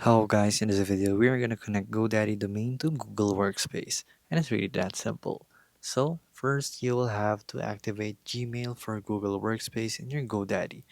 Hello guys, in this video we are going to connect GoDaddy domain to Google Workspace, and it's really that simple. So first you will have to activate Gmail for Google Workspace in your GoDaddy.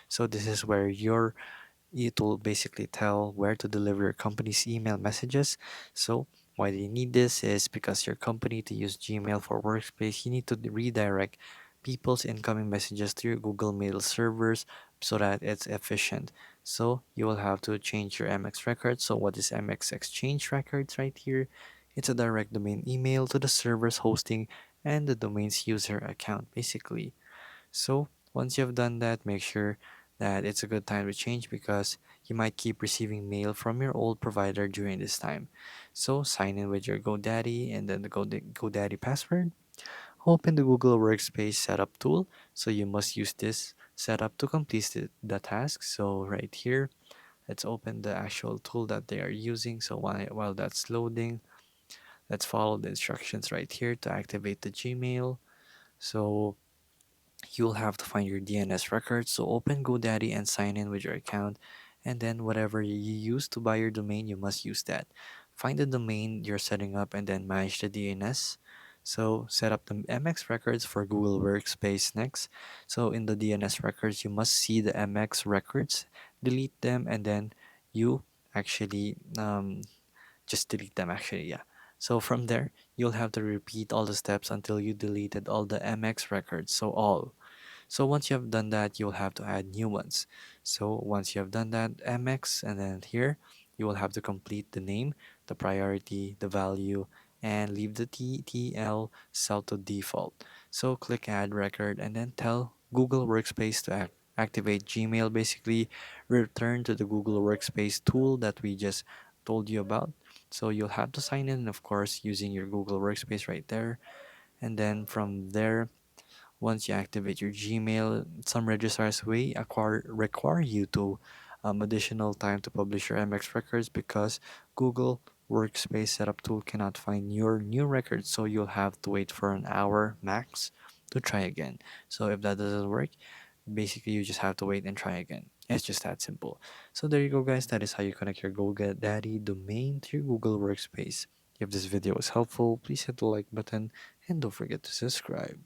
So this is where it will basically tell where to deliver your company's email messages. So why do you need this is because your company to use Gmail for Workspace, you need to redirect people's incoming messages to your Google Mail servers so that it's efficient. So you will have to change your MX records. So what is MX Exchange Records right here? It's a direct domain email to the server's hosting and the domain's user account basically. So once you've done that, make sure that it's a good time to change because you might keep receiving mail from your old provider during this time. So sign in with your GoDaddy and then the GoDaddy password. Open the Google Workspace setup tool. So you must use this setup to complete the task. So right here, let's open the actual tool that they are using. So while that's loading, let's follow the instructions right here to activate the Gmail. So you'll have to find your DNS records. So open GoDaddy and sign in with your account. And then whatever you use to buy your domain, you must use that. Find the domain you're setting up and then manage the DNS. So set up the MX records for Google Workspace next. So in the DNS records, you must see the MX records, delete them, and then you actually just delete them actually, yeah. So from there, you'll have to repeat all the steps until you deleted all the MX records, so all. So once you have done that, you'll have to add new ones. So once you have done that, MX, and then here, you will have to complete the name, the priority, the value, and leave the TTL cell to default. So click add record and then tell Google Workspace to activate Gmail. Basically, return to the Google Workspace tool that we just told you about. So you'll have to sign in, of course, using your Google Workspace right there. And then from there, once you activate your Gmail, some registrars require you to additional time to publish your MX records because Google Workspace Setup tool cannot find your new records, so you'll have to wait for an hour max to try again. So if that doesn't work, basically you just have to wait and try again. It's just that simple. So there you go guys, that is how you connect your GoDaddy domain to your Google Workspace. If this video was helpful, please hit the like button and don't forget to subscribe.